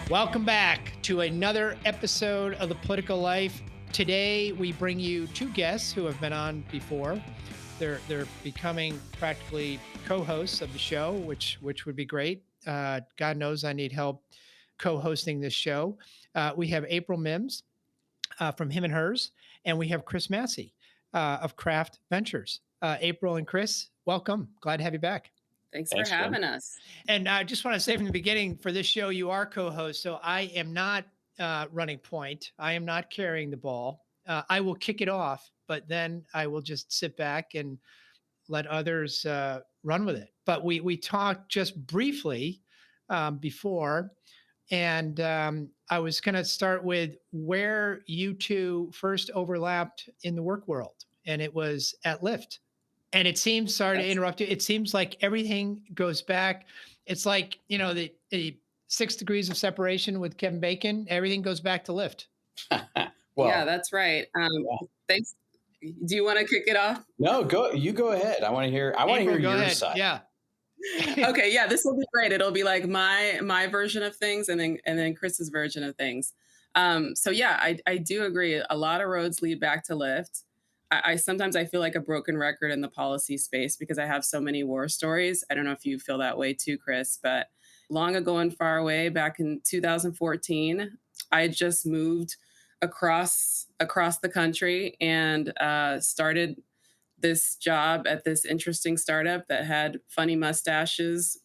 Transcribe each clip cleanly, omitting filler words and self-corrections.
Welcome back to another episode of The Political Life. Today, we bring you two guests who have been on before. They're becoming practically co-hosts of the show, which would be great. God knows I need help co-hosting this show. We have April Mims from Him and Hers, and we have Chris Massey of Craft Ventures. April and Chris, welcome. Glad to have you back. Thanks for having us. And I just want to say from the beginning, for this show, you are co-host, so I am not running point. I am not carrying the ball. I will kick it off, but then I will just sit back and let others run with it. But we talked just briefly before, and I was going to start with where you two first overlapped in the work world, and it was at Lyft. And it seems, sorry to interrupt you, it seems like everything goes back. It's like, the 6 degrees of separation with Kevin Bacon, everything goes back to Lyft. Well, yeah, that's right. Thanks. Do you want to kick it off? No, you go ahead. I want to hear your side. Yeah. Okay. Yeah, this will be great. It'll be like my version of things and then Chris's version of things. So yeah, I do agree. A lot of roads lead back to Lyft. I sometimes feel like a broken record in the policy space because I have so many war stories. I don't know if you feel that way too, Chris, but long ago and far away, back in 2014, I just moved across the country and started this job at this interesting startup that had funny mustaches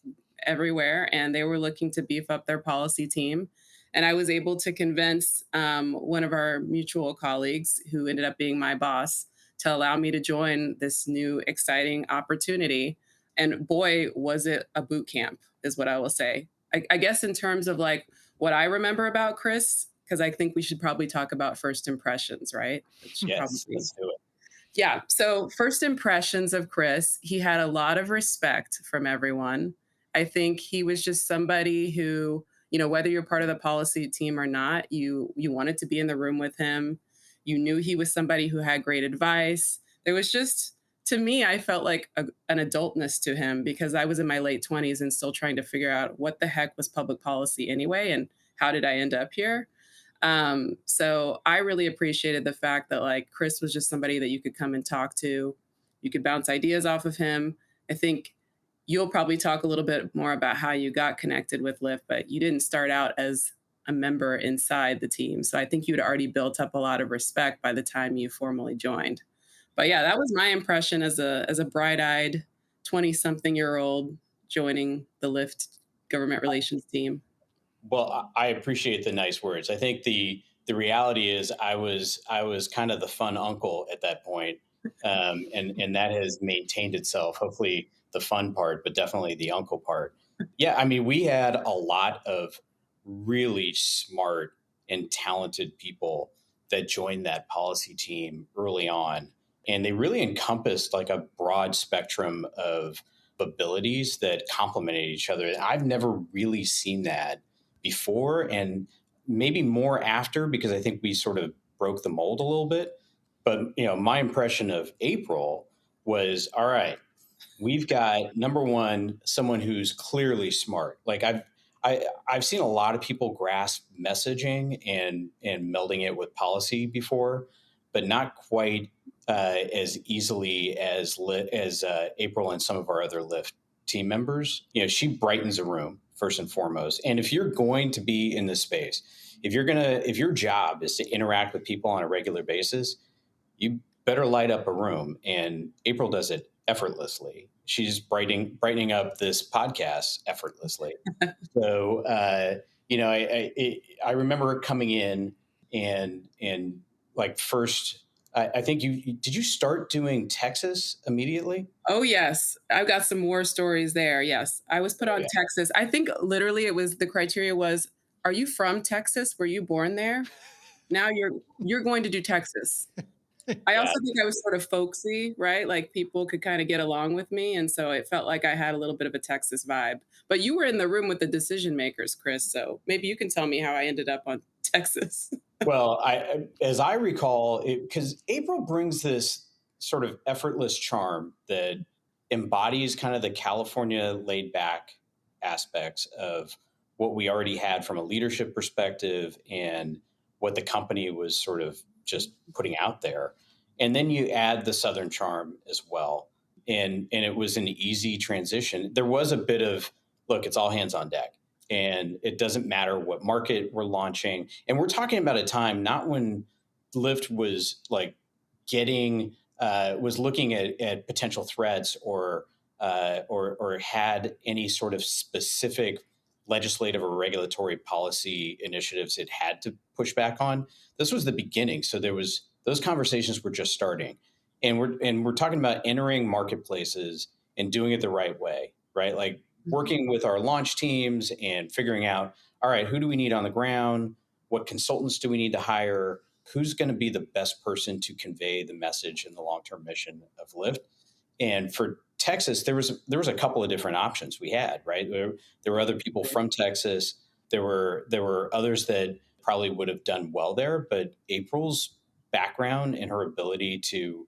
everywhere, and they were looking to beef up their policy team. And I was able to convince one of our mutual colleagues, who ended up being my boss, to allow me to join this new exciting opportunity. And boy, was it a boot camp, is what I will say. I guess in terms of like what I remember about Chris, because I think we should probably talk about first impressions, right? Yes, let's do it. Yeah. So first impressions of Chris, he had a lot of respect from everyone. I think he was just somebody who, whether you're part of the policy team or not, you wanted to be in the room with him. You knew he was somebody who had great advice. There was just, to me, I felt like an adultness to him because I was in my late 20s and still trying to figure out what the heck was public policy anyway, and how did I end up here? So I really appreciated the fact that like Chris was just somebody that you could come and talk to. You could bounce ideas off of him. I think you'll probably talk a little bit more about how you got connected with Lyft, but you didn't start out as a member inside the team. So I think you'd already built up a lot of respect by the time you formally joined. But yeah, that was my impression as a bright-eyed 20-something-year-old joining the Lyft government relations team. Well, I appreciate the nice words. I think the reality is I was kind of the fun uncle at that point, and that has maintained itself. Hopefully, the fun part, but definitely the uncle part. Yeah, I mean, we had a lot of really smart and talented people that joined that policy team early on, and they really encompassed like a broad spectrum of abilities that complemented each other. I've never really seen that before, and maybe more after, because I think we sort of broke the mold a little bit. But my impression of April was, all right, we've got, number one, someone who's clearly smart. Like I've seen a lot of people grasp messaging and melding it with policy before, but not quite as easily as April and some of our other Lyft team members. She brightens a room first and foremost. And if you're going to be in this space, if your job is to interact with people on a regular basis, you better light up a room. And April does it effortlessly. She's brightening up this podcast effortlessly. So, I remember coming in and like first, I think did you start doing Texas immediately? Oh, yes. I've got some more stories there. Yes. I was put on Texas. I think literally the criteria was, are you from Texas? Were you born there? Now you're going to do Texas. I also think I was sort of folksy, right? Like people could kind of get along with me. And so it felt like I had a little bit of a Texas vibe. But you were in the room with the decision makers, Chris. So maybe you can tell me how I ended up on Texas. Well, as I recall, because April brings this sort of effortless charm that embodies kind of the California laid back aspects of what we already had from a leadership perspective and what the company was sort of just putting out there. And then you add the Southern charm as well. And it was an easy transition. There was a bit of, look, it's all hands on deck, and it doesn't matter what market we're launching. And we're talking about a time not when Lyft was like getting was looking at potential threats or had any sort of specific legislative or regulatory policy initiatives it had to push back on. This was the beginning, so there was those conversations were just starting, and we're talking about entering marketplaces and doing it the right way, right? Like working with our launch teams and figuring out, all right, who do we need on the ground? What consultants do we need to hire? Who's going to be the best person to convey the message and the long-term mission of Lyft? And for Texas, there was a couple of different options we had, right? There were other people from Texas. There were others that probably would have done well there, but April's background and her ability to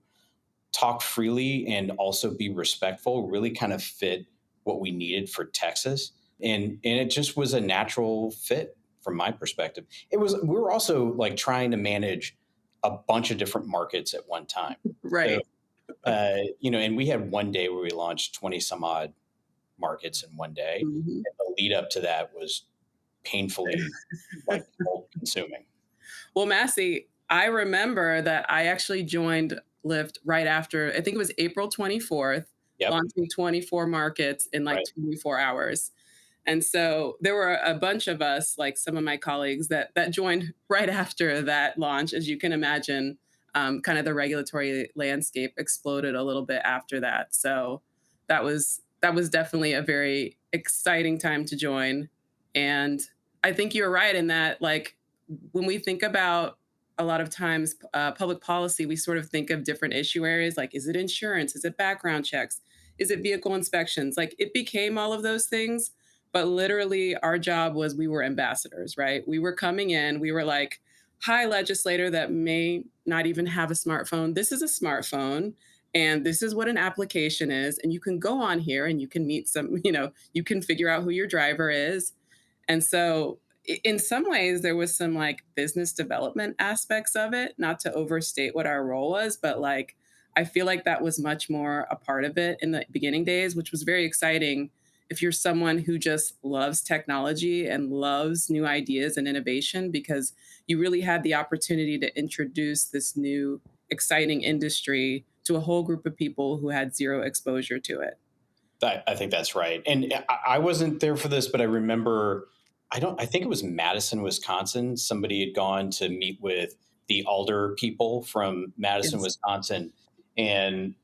talk freely and also be respectful really kind of fit what we needed for Texas. And it just was a natural fit from my perspective. We were also like trying to manage a bunch of different markets at one time. Right. So, and we had one day where we launched 20 some odd markets in one day. Mhm. And the lead up to that was painfully like consuming. Well, Massey, I remember that I actually joined Lyft right after, I think it was April 24th, Yep. launching 24 markets in like Right. 24 hours. And so there were a bunch of us, like some of my colleagues that joined right after that launch. As you can imagine, kind of the regulatory landscape exploded a little bit after that. So that was definitely a very exciting time to join. And I think you're right in that, like, when we think about a lot of times public policy, we sort of think of different issue areas, like, is it insurance? Is it background checks? Is it vehicle inspections? Like, it became all of those things. But literally, our job was, we were ambassadors, right? We were coming in, we were like, hi, legislator that may not even have a smartphone. This is a smartphone, and this is what an application is. And you can go on here and you can meet some, you can figure out who your driver is. And so in some ways, there was some like business development aspects of it, not to overstate what our role was, but like, I feel like that was much more a part of it in the beginning days, which was very exciting if you're someone who just loves technology and loves new ideas and innovation, because you really had the opportunity to introduce this new exciting industry to a whole group of people who had zero exposure to it. I think that's right. And I wasn't there for this, but I remember, I think it was Madison, Wisconsin. Somebody had gone to meet with the alder people from Madison, Yes. Wisconsin. And,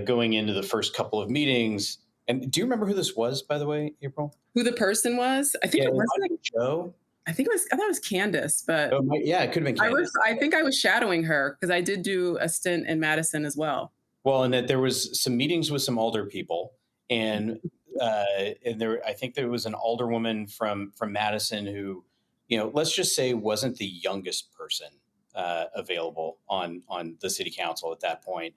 going into the first couple of meetings. And do you remember who this was, by the way, April? Who the person was? I think Yeah, it was might like, have been Joe. I thought it was Candace, but Oh, yeah, it could have been Candace. I think I was shadowing her because I did do a stint in Madison as well. Well, and that there was some meetings with some alder people, and I think there was an alderwoman from Madison who, let's just say wasn't the youngest person available on the city council at that point.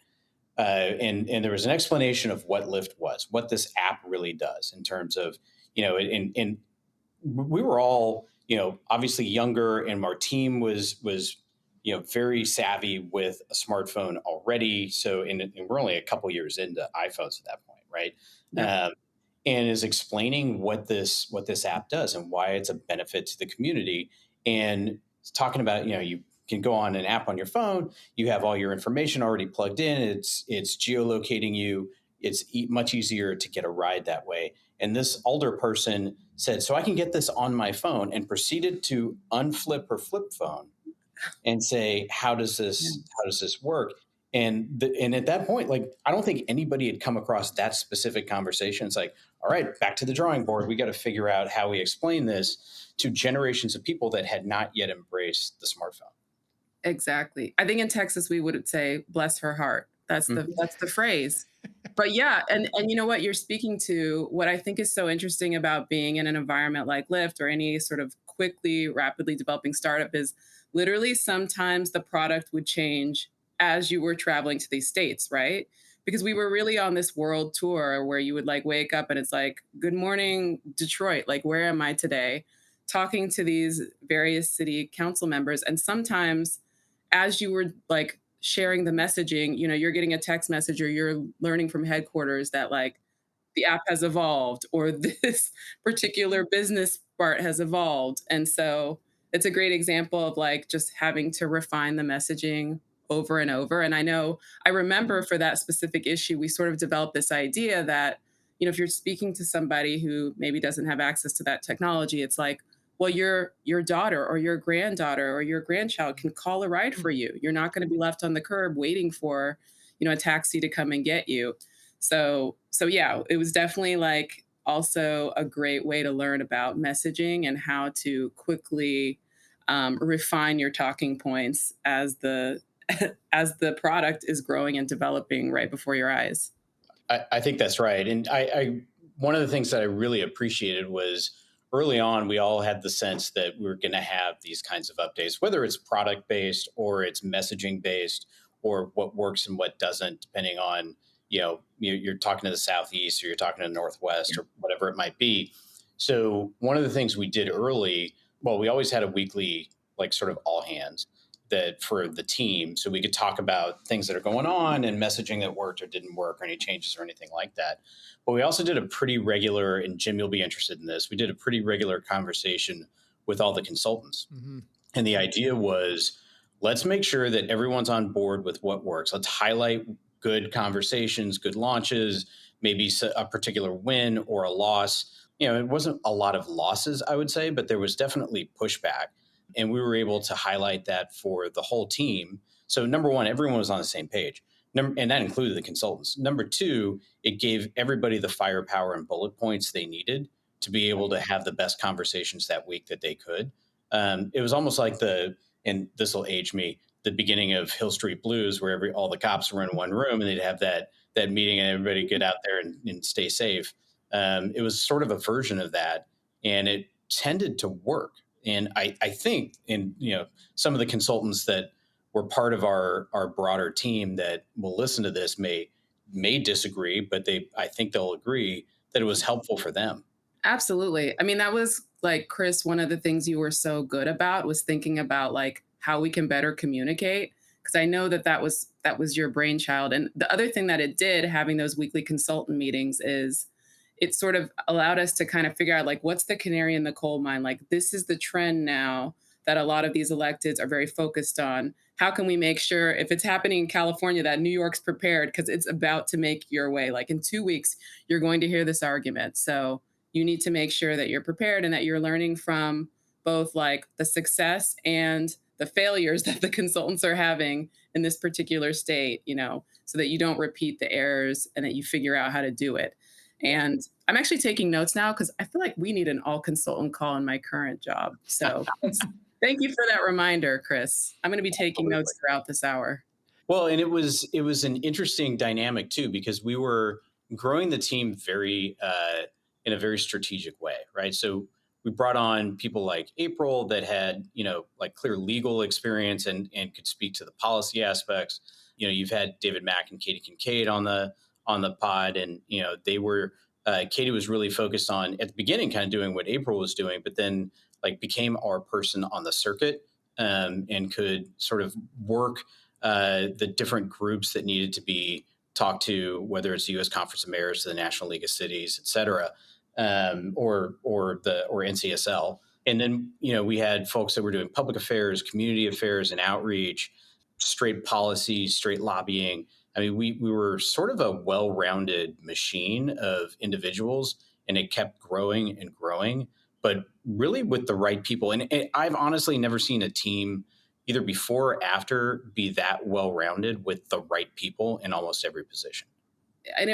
And there was an explanation of what Lyft was, what this app really does in terms of, and we were all, obviously younger, and our team was very savvy with a smartphone already. So, and we're only a couple years into iPhones at that point, right? Yeah. And is explaining what this app does and why it's a benefit to the community, and talking about, you can go on an app on your phone, you have all your information already plugged in, it's geolocating you, it's much easier to get a ride that way. And this older person said, so I can get this on my phone, and proceeded to unflip her flip phone and say, how does this work? And at that point, like, I don't think anybody had come across that specific conversation. It's like, all right, back to the drawing board. We got to figure out how we explain this to generations of people that had not yet embraced the smartphone. Exactly. I think in Texas we would say, bless her heart. That's the phrase. But yeah, and you know what, you're speaking to what I think is so interesting about being in an environment like Lyft or any sort of quickly, rapidly developing startup is literally sometimes the product would change as you were traveling to these states, right? Because we were really on this world tour where you would like wake up and it's like, good morning, Detroit. Like, where am I today? Talking to these various city council members. And sometimes as you were like sharing the messaging, you're getting a text message or you're learning from headquarters that like the app has evolved or this particular business part has evolved. And so it's a great example of like just having to refine the messaging over and over. And I remember for that specific issue, we sort of developed this idea that, if you're speaking to somebody who maybe doesn't have access to that technology, it's like, well, your daughter or your granddaughter or your grandchild can call a ride for you. You're not going to be left on the curb waiting for, a taxi to come and get you. So yeah, it was definitely like also a great way to learn about messaging and how to quickly refine your talking points as the as the product is growing and developing right before your eyes. I think that's right. And one of the things that I really appreciated was early on, we all had the sense that we were going to have these kinds of updates, whether it's product based or it's messaging based or what works and what doesn't, depending on, you're talking to the Southeast or you're talking to the Northwest or whatever it might be. So one of the things we did early, well, we always had a weekly, like sort of all hands that for the team. So we could talk about things that are going on and messaging that worked or didn't work or any changes or anything like that. But we also did a pretty regular, and Jim, you'll be interested in this, we did a pretty regular conversation with all the consultants. Mm-hmm. And the idea was, let's make sure that everyone's on board with what works. Let's highlight good conversations, good launches, maybe a particular win or a loss. It wasn't a lot of losses, I would say, but there was definitely pushback. And we were able to highlight that for the whole team. So number one, everyone was on the same page. And that included the consultants. Number two, it gave everybody the firepower and bullet points they needed to be able to have the best conversations that week that they could. It was almost like and this will age me, the beginning of Hill Street Blues, where all the cops were in one room and they'd have that meeting and everybody get out there and stay safe. It was sort of a version of that, and it tended to work. And I think some of the consultants that were part of our broader team that will listen to this may disagree, but I think they'll agree that it was helpful for them. Absolutely. I mean, that was like, Chris, one of the things you were so good about was thinking about like how we can better communicate. Because I know that was your brainchild. And the other thing that it did, having those weekly consultant meetings, is it sort of allowed us to kind of figure out like, what's the canary in the coal mine? Like, this is the trend now that a lot of these electeds are very focused on. How can we make sure if it's happening in California that New York's prepared, because it's about to make your way? Like in 2 weeks, you're going to hear this argument. So you need to make sure that you're prepared and that you're learning from both like the success and the failures that the consultants are having in this particular state, so that you don't repeat the errors and that you figure out how to do it. And I'm actually taking notes now because I feel like we need an all consultant call in my current job. So thank you for that reminder, Chris. I'm going to be taking notes throughout this hour. Well, and it was an interesting dynamic too, because we were growing the team in a very strategic way, right? So we brought on people like April that had, like clear legal experience and could speak to the policy aspects. You've had David Mack and Katie Kincaid on the pod, and they were Katie was really focused on at the beginning kind of doing what April was doing, but then like became our person on the circuit, and could sort of work the different groups that needed to be talked to, whether it's the U.S. Conference of Mayors, the National League of Cities, et cetera, or NCSL. And then we had folks that were doing public affairs, community affairs, and outreach, straight policy, straight lobbying. I mean, we were sort of a well-rounded machine of individuals, and it kept growing and growing, but really with the right people. And I've honestly never seen a team either before or after be that well-rounded with the right people in almost every position. And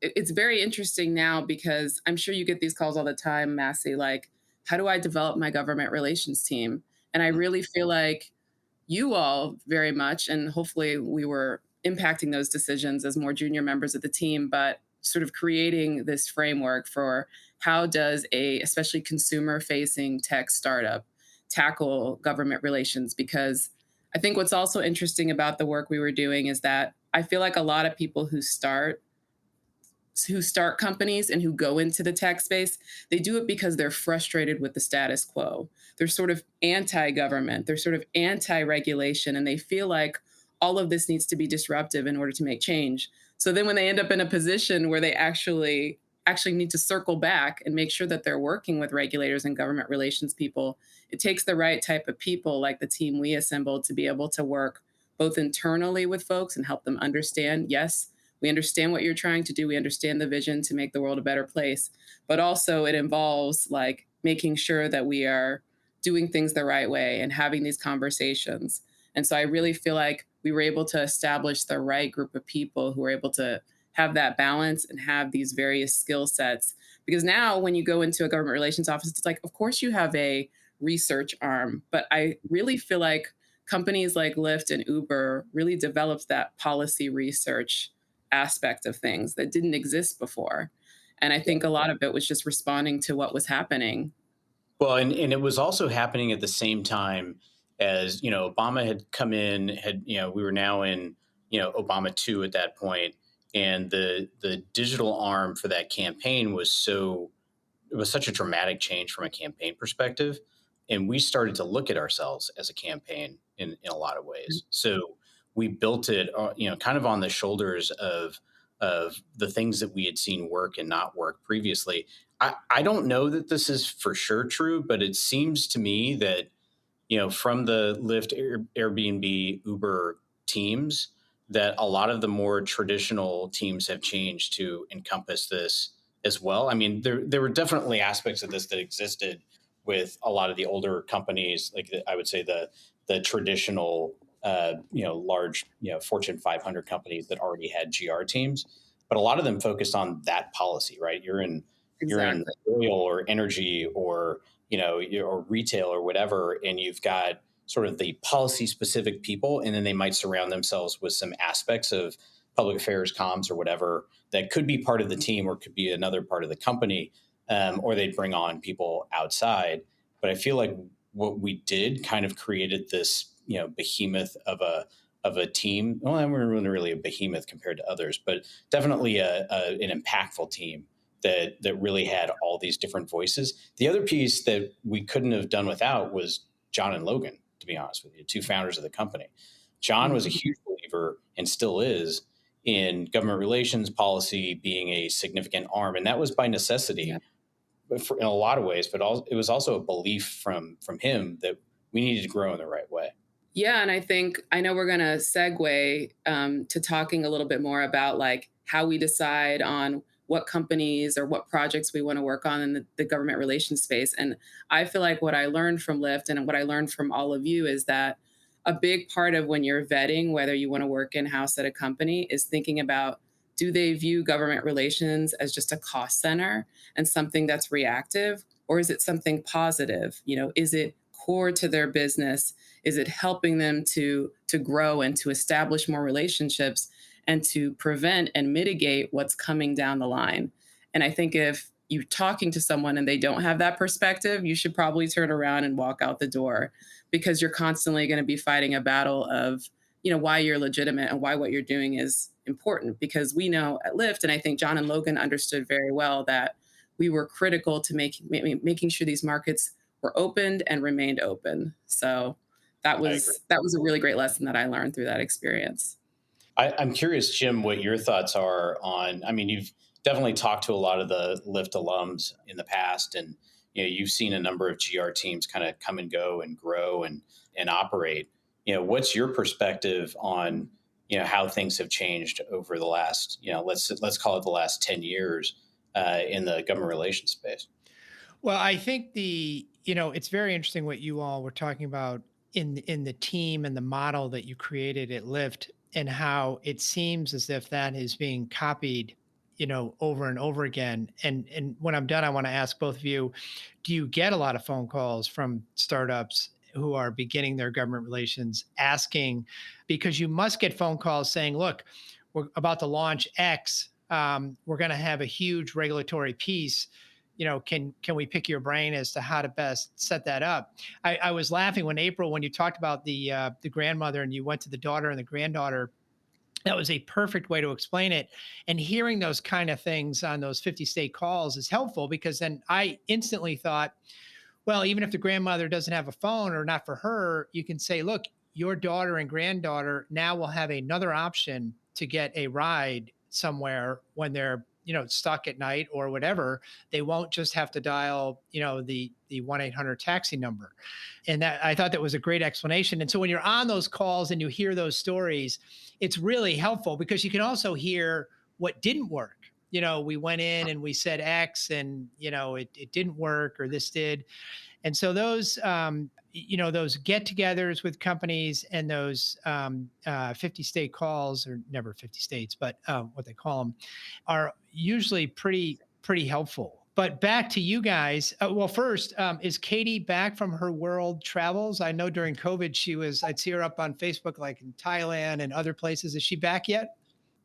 it's very interesting now because I'm sure you get these calls all the time, Massey, like, how do I develop my government relations team? And I really feel like you all very much, and hopefully we were impacting those decisions as more junior members of the team, but sort of creating this framework for how does especially consumer facing tech startup tackle government relations, because I think what's also interesting about the work we were doing is that I feel like a lot of people who start companies and who go into the tech space, they do it because they're frustrated with the status quo. They're sort of anti-government, they're sort of anti-regulation, and they feel like all of this needs to be disruptive in order to make change. So then when they end up in a position where they actually need to circle back and make sure that they're working with regulators and government relations people, it takes the right type of people like the team we assembled to be able to work both internally with folks and help them understand, yes, we understand what you're trying to do. We understand the vision to make the world a better place. But also it involves like making sure that we are doing things the right way and having these conversations. And so I really feel like we were able to establish the right group of people who were able to have that balance and have these various skill sets. Because now when you go into a government relations office, it's like, of course you have a research arm, but I really feel like companies like Lyft and Uber really developed that policy research aspect of things that didn't exist before. And I think a lot of it was just responding to what was happening. Well, and it was also happening at the same time as, Obama had come in, we were now in, Obama 2 at that point, and the digital arm for that campaign it was such a dramatic change from a campaign perspective. And we started to look at ourselves as a campaign in a lot of ways. So we built it, kind of on the shoulders of the things that we had seen work and not work previously. I don't know that this is for sure true, but it seems to me that, from the Lyft, Airbnb, Uber teams, that a lot of the more traditional teams have changed to encompass this as well. I mean, there were definitely aspects of this that existed with a lot of the older companies, like I would say the traditional, large, Fortune 500 companies that already had GR teams, but a lot of them focused on that policy, right? You're in Exactly. oil or energy or or retail or whatever, and you've got sort of the policy specific people, and then they might surround themselves with some aspects of public affairs, comms, or whatever that could be part of the team or could be another part of the company, or they'd bring on people outside. But I feel like what we did kind of created this, behemoth of a team. Well, we weren't really a behemoth compared to others, but definitely an impactful team that really had all these different voices. The other piece that we couldn't have done without was John and Logan, to be honest with you, two founders of the company. John was a Mhm. huge believer and still is in government relations policy being a significant arm, and that was by Yeah. necessity, in a lot of ways. But it was also a belief from him that we needed to grow in the right way. Yeah, and I know we're going to segue to talking a little bit more about like how we decide on what companies or what projects we want to work on in the government relations space. And I feel like what I learned from Lyft and what I learned from all of you is that a big part of when you're vetting whether you want to work in house at a company is thinking about, do they view government relations as just a cost center and something that's reactive, or is it something positive? Is it core to their business? Is it helping them to grow and to establish more relationships and to prevent and mitigate what's coming down the line? And I think if you're talking to someone and they don't have that perspective, you should probably turn around and walk out the door, because you're constantly going to be fighting a battle of, why you're legitimate and why what you're doing is important. Because we know at Lyft, and I think John and Logan understood very well, that we were critical to making sure these markets were opened and remained open. So that I agree. was that was a really great lesson that I learned through that experience. I'm curious, Jim, what your thoughts are on. I mean, you've definitely talked to a lot of the Lyft alums in the past, and you've seen a number of GR teams kind of come and go and grow and operate. What's your perspective on how things have changed over the last let's call it the last 10 years in the government relations space? Well, I think it's very interesting what you all were talking about in the team and the model that you created at Lyft, and how it seems as if that is being copied, over and over again. And when I'm done, I want to ask both of you, do you get a lot of phone calls from startups who are beginning their government relations asking, because you must get phone calls saying, look, we're about to launch X. We're going to have a huge regulatory piece. can we pick your brain as to how to best set that up? I was laughing when April, when you talked about the grandmother and you went to the daughter and the granddaughter. That was a perfect way to explain it. And hearing those kind of things on those 50 state calls is helpful, because then I instantly thought, well, even if the grandmother doesn't have a phone or not for her, you can say, look, your daughter and granddaughter now will have another option to get a ride somewhere when they're, stuck at night or whatever. They won't just have to dial, the 1-800 taxi number. And that, I thought that was a great explanation. And so when you're on those calls and you hear those stories, it's really helpful, because you can also hear what didn't work. We went in and we said X, and it didn't work, or this did. And so those those get-togethers with companies and those 50 state calls, or never 50 states, but what they call them, are usually pretty helpful. But back to you guys. Well, first, is Katie back from her world travels? I know during COVID I'd see her up on Facebook, like in Thailand and other places. Is she back yet?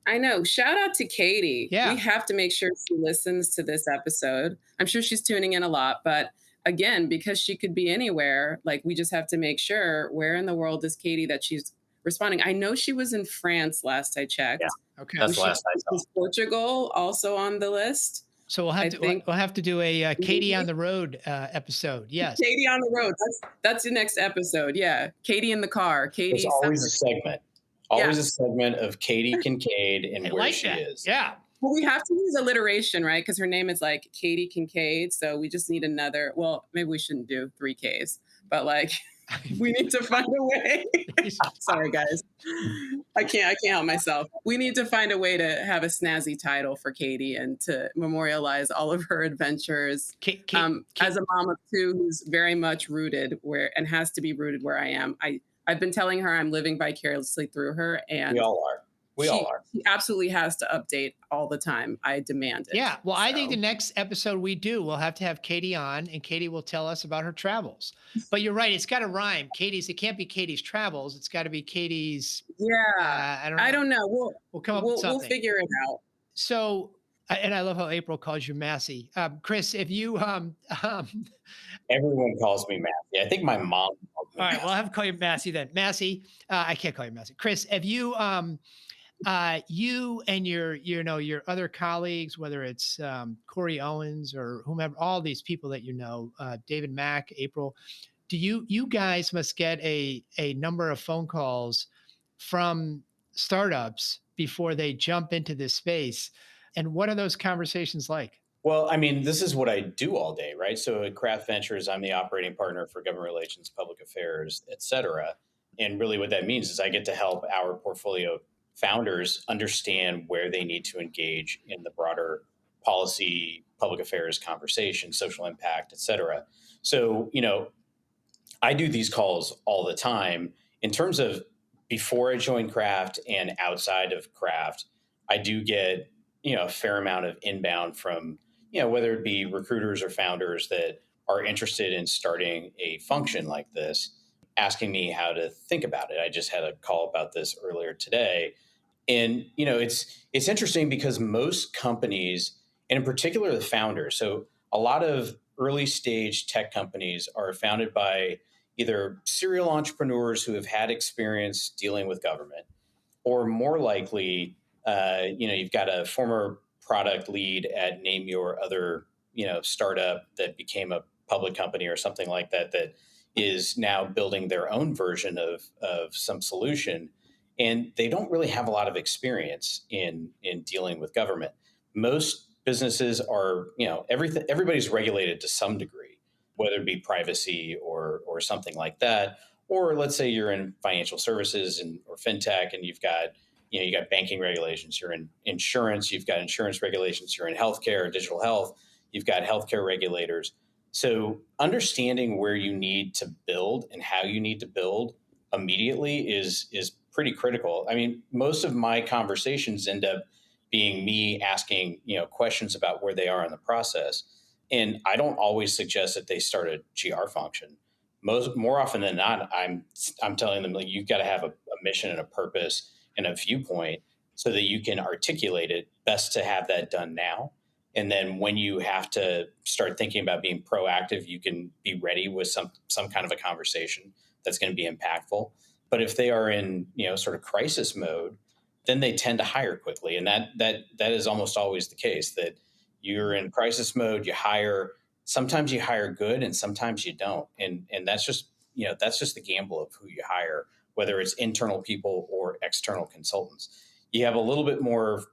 I know. Shout out to Katie. Yeah. We have to make sure she listens to this episode. I'm sure she's tuning in a lot, but again, because she could be anywhere, like, we just have to make sure, where in the world is Katie that she's responding. I know she was in France last I checked. Yeah. Okay. That's last I saw. Is Portugal also on the list? So we'll have to do a Katie on the road episode. Yes. Katie on the road. That's the next episode. Yeah. Katie in the car. Katie. It's always a segment. Always a segment of Katie Kincaid and where she is. Yeah. Well, we have to use alliteration, right? Because her name is like Katie Kincaid. So we just need another. Well, maybe we shouldn't do 3 Ks, but like, we need to find a way. Sorry, guys. I can't help myself. We need to find a way to have a snazzy title for Katie and to memorialize all of her adventures. As a mom of 2 who's very much rooted where, and has to be rooted where I am. I've been telling her I'm living vicariously through her, and we all are. She absolutely has to update all the time. I demand it. Yeah. Well, I think the next episode we'll have to have Katie on, and Katie will tell us about her travels. But you're right. It's got to rhyme. It can't be Katie's travels. It's got to be Katie's. Yeah. I don't know. We'll come up with something. We'll figure it out. So, and I love how April calls you Massey. Chris, if you, everyone calls me Massey. I think my mom calls me all right, Massey. well, I'll have to call you Massey then. Massey, I can't call you Massey. Chris, have you, you and your other colleagues, whether it's Corey Owens or whomever, all these people that David Mack, April, you guys must get a number of phone calls from startups before they jump into this space. And what are those conversations like? Well, I mean, this is what I do all day, right? So at Craft Ventures, I'm the operating partner for government relations, public affairs, et cetera. And really what that means is I get to help our portfolio founders understand where they need to engage in the broader policy, public affairs conversation, social impact, et cetera. So, I do these calls all the time. In terms of before I joined Craft and outside of Craft, I do get, a fair amount of inbound from, whether it be recruiters or founders that are interested in starting a function like this, asking me how to think about it. I just had a call about this earlier today. And, it's interesting because most companies, and in particular the founders, so a lot of early stage tech companies are founded by either serial entrepreneurs who have had experience dealing with government, or more likely, you've got a former product lead at name your other, startup that became a public company or something like that, that is now building their own version of some solution. And they don't really have a lot of experience in dealing with government. Most businesses are, everybody's regulated to some degree, whether it be privacy or something like that. Or let's say you're in financial services or fintech, and you've got, you got banking regulations. You're in insurance, you've got insurance regulations. You're in healthcare, digital health, you've got healthcare regulators. So understanding where you need to build and how you need to build immediately is pretty critical. I mean, most of my conversations end up being me asking, questions about where they are in the process. And I don't always suggest that they start a GR function. More often than not, I'm telling them, like, you've got to have a mission and a purpose and a viewpoint so that you can articulate it. Best to have that done now. And then when you have to start thinking about being proactive, you can be ready with some kind of a conversation that's going to be impactful. But if they are in, sort of crisis mode, then they tend to hire quickly. And that is almost always the case, that you're in crisis mode, you hire, sometimes you hire good and sometimes you don't. And that's just the gamble of who you hire, whether it's internal people or external consultants. You have a little bit more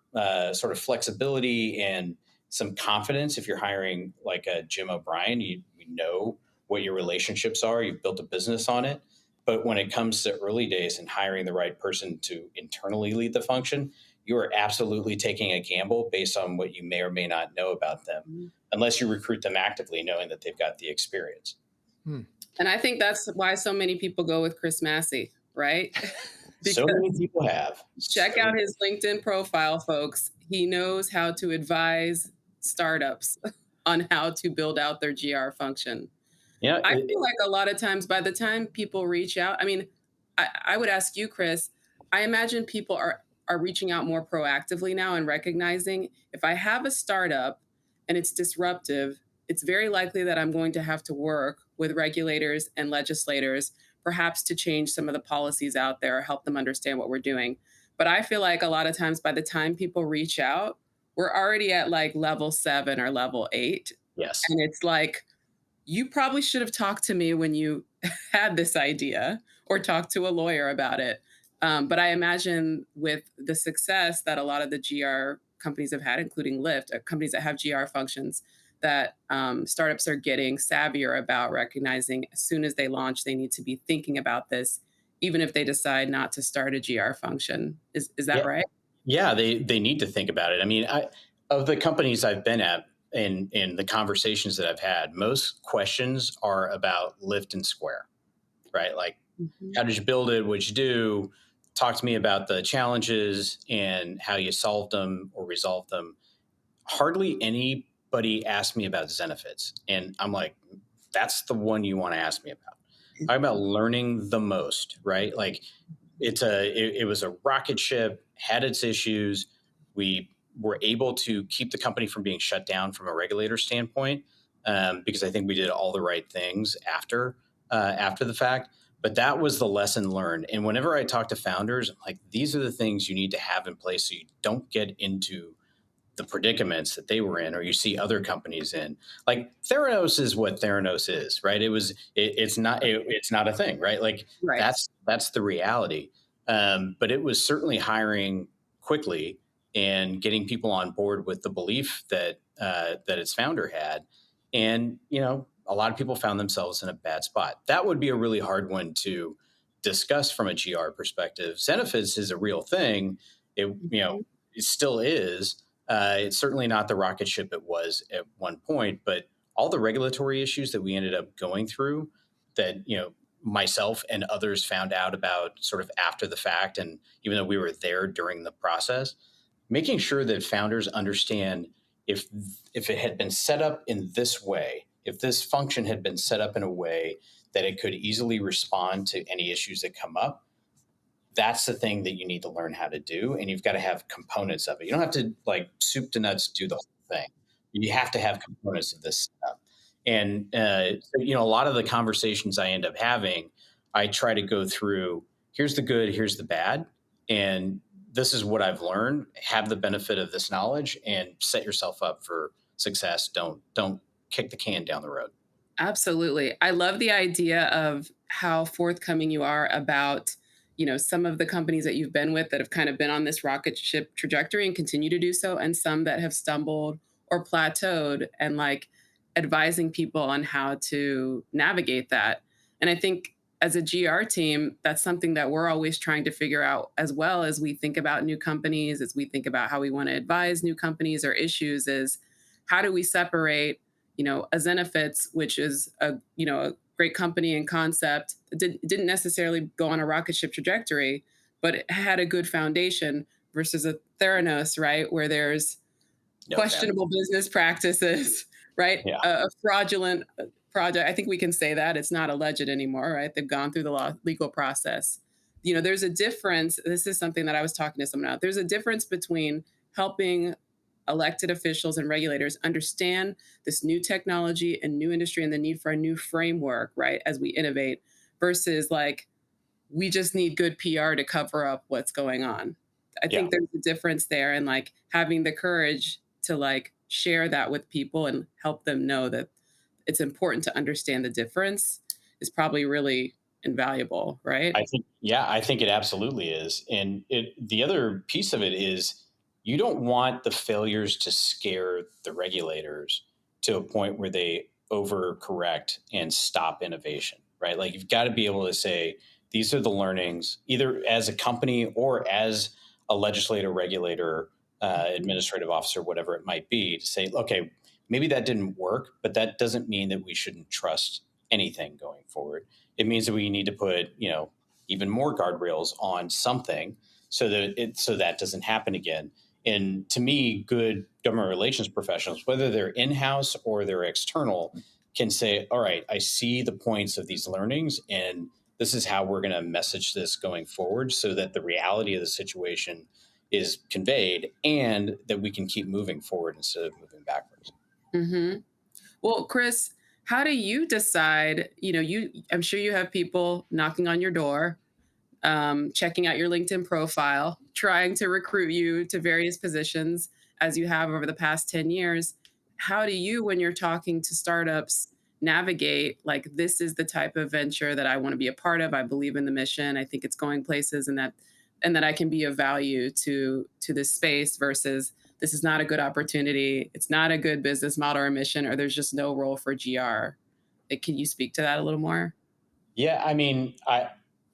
sort of flexibility and some confidence if you're hiring like a Jim O'Brien. You know what your relationships are. You've built a business on it. But when it comes to early days and hiring the right person to internally lead the function, you are absolutely taking a gamble based on what you may or may not know about them, unless you recruit them actively, knowing that they've got the experience. And I think that's why so many people go with Chris Massey, right? So many people have. Check out his LinkedIn profile, folks. He knows how to advise startups on how to build out their GR function. Yeah, I feel like a lot of times by the time people reach out, I mean, I would ask you, Chris, I imagine people are reaching out more proactively now and recognizing if I have a startup and it's disruptive, it's very likely that I'm going to have to work with regulators and legislators, perhaps to change some of the policies out there, help them understand what we're doing. But I feel like a lot of times by the time people reach out, we're already at like level 7 or level 8. yes. And it's like, you probably should have talked to me when you had this idea or talked to a lawyer about it. But I imagine with the success that a lot of the GR companies have had, including Lyft, companies that have GR functions, that startups are getting savvier about recognizing as soon as they launch, they need to be thinking about this, even if they decide not to start a GR function. Is that right? Yeah, they need to think about it. I mean, of the companies I've been at, in the conversations that I've had, most questions are about Lyft and Square, right? Like, how did you build it? What'd you do? Talk to me about the challenges and how you solved them or resolved them. Hardly anybody asked me about Zenefits. And I'm like, that's the one you want to ask me about. Talk about learning the most, right? Like, it was a rocket ship, had its issues. We were able to keep the company from being shut down from a regulator standpoint, because I think we did all the right things after the fact. But that was the lesson learned. And whenever I talk to founders, I'm like, these are the things you need to have in place so you don't get into the predicaments that they were in, or you see other companies in. Like, Theranos is what Theranos is, right? It's not a thing, right? Like, Right. that's the reality. But it was certainly hiring quickly and getting people on board with the belief that its founder had. And, a lot of people found themselves in a bad spot. That would be a really hard one to discuss from a GR perspective. Zenefits is a real thing. It still is. It's certainly not the rocket ship it was at one point, but all the regulatory issues that we ended up going through that, myself and others found out about sort of after the fact, and even though we were there during the process, making sure that founders understand if it had been set up in this way, if this function had been set up in a way that it could easily respond to any issues that come up, that's the thing that you need to learn how to do. And you've got to have components of it. You don't have to like soup to nuts do the whole thing. You have to have components of this stuff. And, a lot of the conversations I end up having, I try to go through, here's the good, here's the bad. And this is what I've learned. Have the benefit of this knowledge and set yourself up for success. Don't kick the can down the road. Absolutely. I love the idea of how forthcoming you are about, some of the companies that you've been with that have kind of been on this rocket ship trajectory and continue to do so, and some that have stumbled or plateaued, and like advising people on how to navigate that. And I think as a GR team, that's something that we're always trying to figure out, as well as we think about new companies, as we think about how we want to advise new companies or issues, is how do we separate, a Zenefits, which is a great company and concept, didn't necessarily go on a rocket ship trajectory, but it had a good foundation, versus a Theranos, right, where there's questionable business practices, right? Yeah. A fraudulent project. I think we can say that it's not alleged anymore, right? They've gone through the legal process. There's a difference. This is something that I was talking to someone about. There's a difference between helping elected officials and regulators understand this new technology and new industry and the need for a new framework, right, as we innovate, versus like, we just need good PR to cover up what's going on. I Yeah. think there's a difference there, and like having the courage to like share that with people and help them know that it's important to understand the difference is probably really invaluable, right? I think it absolutely is. And the other piece of it is you don't want the failures to scare the regulators to a point where they overcorrect and stop innovation, right? Like you've got to be able to say, these are the learnings, either as a company or as a legislator, regulator, administrative officer, whatever it might be, to say, okay, maybe that didn't work, but that doesn't mean that we shouldn't trust anything going forward. It means that we need to put, even more guardrails on something so that doesn't happen again. And to me, good government relations professionals, whether they're in-house or they're external, can say, all right, I see the points of these learnings, and this is how we're going to message this going forward so that the reality of the situation is conveyed and that we can keep moving forward instead of moving backwards. Mm-hmm. Well, Chris, how do you decide? I'm sure you have people knocking on your door, checking out your LinkedIn profile, trying to recruit you to various positions as you have over the past 10 years. How do you, when you're talking to startups, navigate like, this is the type of venture that I want to be a part of? I believe in the mission. I think it's going places, and that I can be of value to this space, versus this is not a good opportunity. It's not a good business model or mission, or there's just no role for GR. Like, can you speak to that a little more? Yeah, I mean,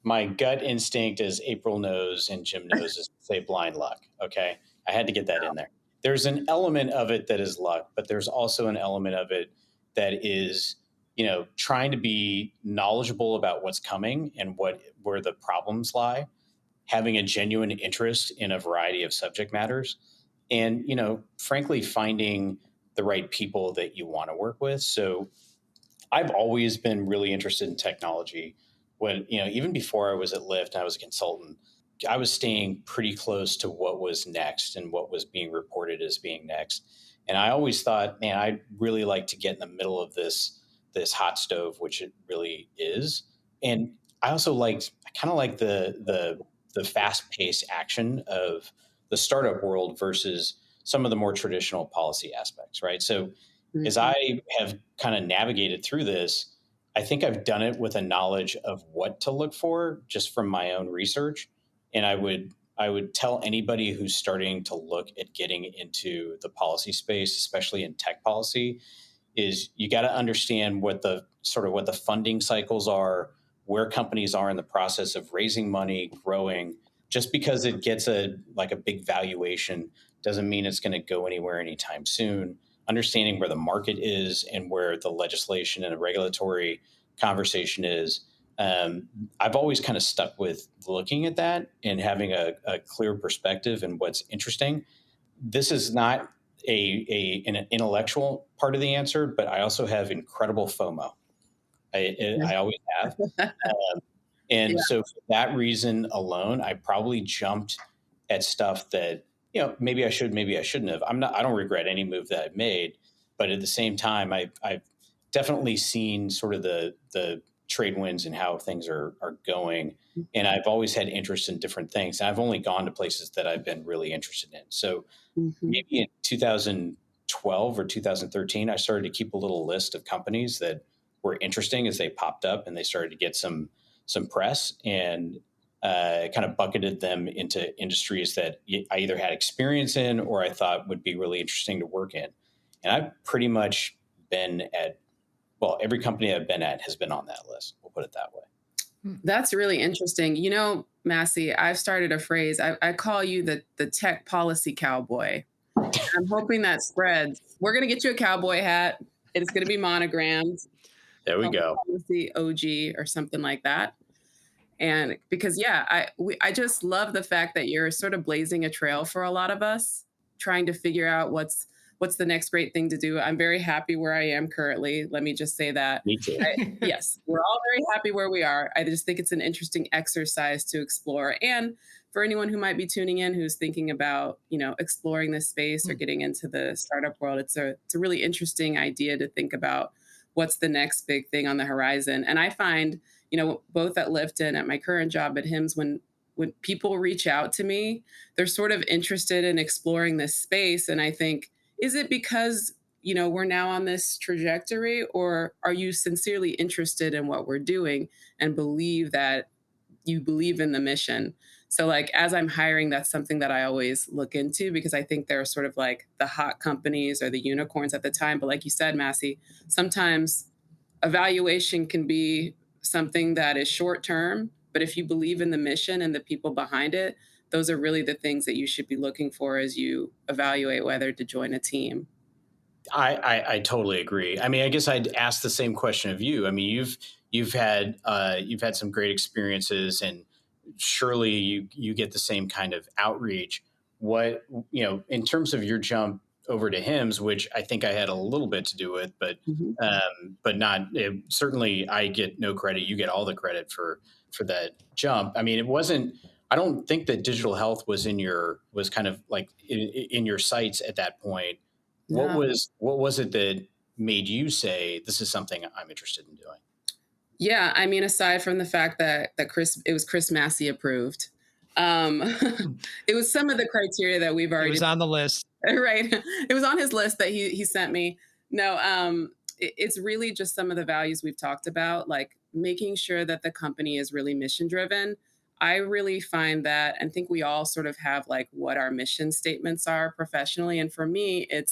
my gut instinct, as April knows and Jim knows, is to say blind luck. Okay, I had to get that in there. There's an element of it that is luck, but there's also an element of it that is, trying to be knowledgeable about what's coming and where the problems lie, having a genuine interest in a variety of subject matters, and frankly, finding the right people that you want to work with. So I've always been really interested in technology. When, even before I was at Lyft and I was a consultant, I was staying pretty close to what was next and what was being reported as being next. And I always thought, man, I'd really like to get in the middle of this hot stove, which it really is. And I also I kind of like the fast paced action of the startup world versus some of the more traditional policy aspects, right? So as Mhm. I have kind of navigated through this, I think I've done it with a knowledge of what to look for just from my own research. And I would tell anybody who's starting to look at getting into the policy space, especially in tech policy, is you got to understand what the funding cycles are, where companies are in the process of raising money, growing. Just because it gets a big valuation doesn't mean it's going to go anywhere anytime soon. Understanding where the market is and where the legislation and the regulatory conversation is. I've always kind of stuck with looking at that and having a clear perspective and what's interesting. This is not an intellectual part of the answer, but I also have incredible FOMO. I always have. And Yeah. so for that reason alone, I probably jumped at stuff that, maybe I should, maybe I shouldn't have. I don't regret any move that I've made, but at the same time, I've definitely seen sort of the trade winds and how things are going. And I've always had interest in different things. And I've only gone to places that I've been really interested in. So Mhm. maybe in 2012 or 2013, I started to keep a little list of companies that were interesting as they popped up and they started to get some press, and kind of bucketed them into industries that I either had experience in or I thought would be really interesting to work in. And I've pretty much been at, well, every company I've been at has been on that list. We'll put it that way. That's really interesting. Massey, I've started a phrase. I call you the tech policy cowboy. I'm hoping that spreads. We're going to get you a cowboy hat. It's going to be monogrammed, There we public go. policy OG or something like that. And because, yeah, I just love the fact that you're sort of blazing a trail for a lot of us, trying to figure out what's what's the next great thing to do. I'm very happy where I am currently. Let me just say that. Me too. Yes, we're all very happy where we are. I just think it's an interesting exercise to explore. And for anyone who might be tuning in who's thinking about, exploring this space or getting into the startup world, it's a really interesting idea to think about what's the next big thing on the horizon. And I find, both at Lyft and at my current job at Hims, when people reach out to me, they're sort of interested in exploring this space. And I think, is it because, we're now on this trajectory, or are you sincerely interested in what we're doing and believe that you believe in the mission? So like, as I'm hiring, that's something that I always look into, because I think they're sort of like the hot companies or the unicorns at the time. But like you said, Massey, sometimes evaluation can be something that is short term, but if you believe in the mission and the people behind it, those are really the things that you should be looking for as you evaluate whether to join a team. I totally agree. I mean, I guess I'd ask the same question of you. I mean, you've had some great experiences, and surely you get the same kind of outreach. What, in terms of your jump over to Hims, which I think I had a little bit to do with, Mhm. but not certainly. I get no credit. You get all the credit for that jump. I mean, it wasn't. I don't think that digital health was kind of like in your sights at that point. No. What was it that made you say this is something I'm interested in doing? Yeah, I mean, aside from the fact that it was Chris Massey approved, um, it was some of the criteria that we've It already was on the list. right. It was on his list that he sent me. No, it's really just some of the values we've talked about, like making sure that the company is really mission driven. I really find that, and think we all sort of have like what our mission statements are professionally. And for me, and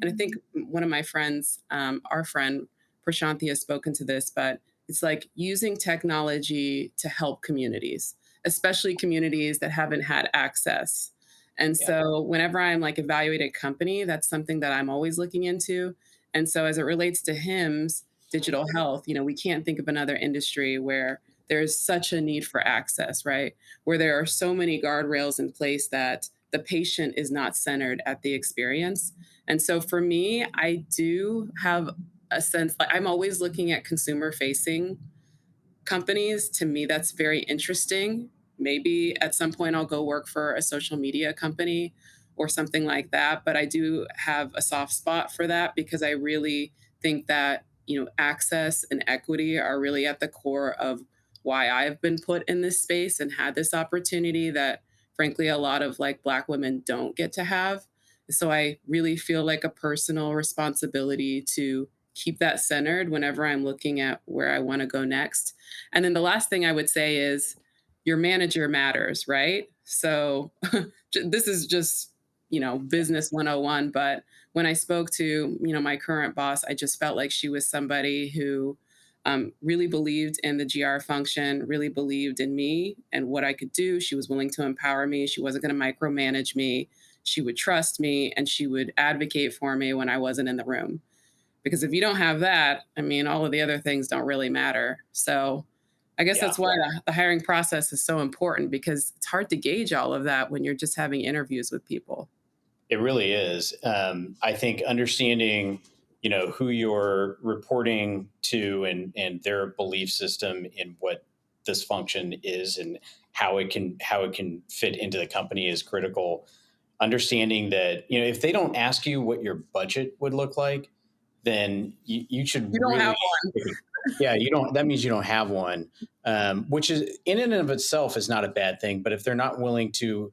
I think one of my friends, our friend Prashanthi, has spoken to this, but it's like using technology to help communities, especially communities that haven't had access. And Yeah. so whenever I'm like evaluating a company, that's something that I'm always looking into. And so as it relates to HIMSS, digital health, we can't think of another industry where there's such a need for access, right? Where there are so many guardrails in place that the patient is not centered at the experience. And so for me, I do have a sense, like I'm always looking at consumer facing companies. To me, that's very interesting. Maybe at some point I'll go work for a social media company or something like that. But I do have a soft spot for that, because I really think that, access and equity are really at the core of why I've been put in this space and had this opportunity that, frankly, a lot of like Black women don't get to have. So I really feel like a personal responsibility to keep that centered whenever I'm looking at where I want to go next. And then the last thing I would say is your manager matters, right? So this is just, business 101. But when I spoke to, my current boss, I just felt like she was somebody who really believed in the GR function, really believed in me and what I could do. She was willing to empower me. She wasn't going to micromanage me. She would trust me, and she would advocate for me when I wasn't in the room. Because if you don't have that, I mean, all of the other things don't really matter. So I guess Yeah. that's why the hiring process is so important, because it's hard to gauge all of that when you're just having interviews with people. It really is. I think understanding, who you're reporting to, and their belief system in what this function is and how it can fit into the company is critical. Understanding that, if they don't ask you what your budget would look like, then you should You don't really, have one. yeah, you don't. That means you don't have one, which is in and of itself is not a bad thing. But if they're not willing to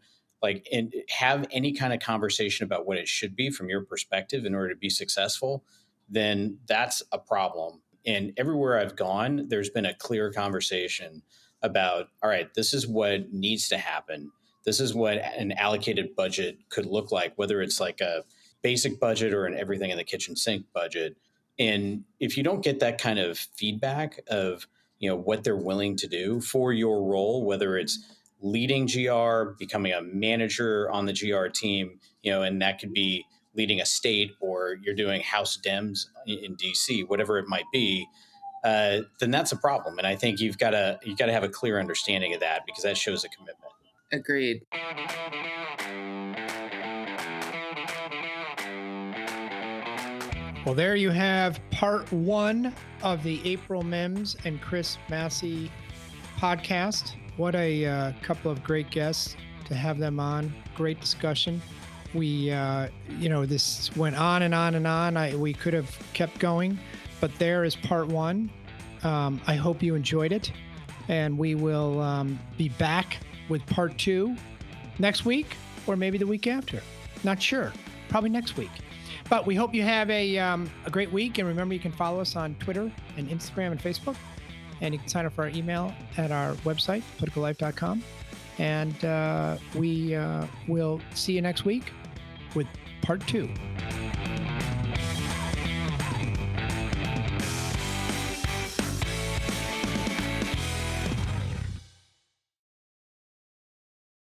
have any kind of conversation about what it should be from your perspective in order to be successful, then that's a problem. And everywhere I've gone, there's been a clear conversation about, all right, this is what needs to happen. This is what an allocated budget could look like, whether it's like a basic budget or an everything in the kitchen sink budget. And if you don't get that kind of feedback of, what they're willing to do for your role, whether it's leading GR, becoming a manager on the GR team, and that could be leading a state, or you're doing House Dems in DC, whatever it might be, then that's a problem. And I think you've got to have a clear understanding of that, because that shows a commitment. Agreed. Well, there you have part 1 of the April Mims and Chris Massey podcast. What a couple of great guests to have them on. Great discussion. We, this went on and on and on. We could have kept going, but there is part 1. I hope you enjoyed it, and we will be back with part 2 next week or maybe the week after. Not sure. Probably next week. But we hope you have a great week. And remember, you can follow us on Twitter and Instagram and Facebook. And you can sign up for our email at our website, politicallife.com. And we will see you next week with part 2.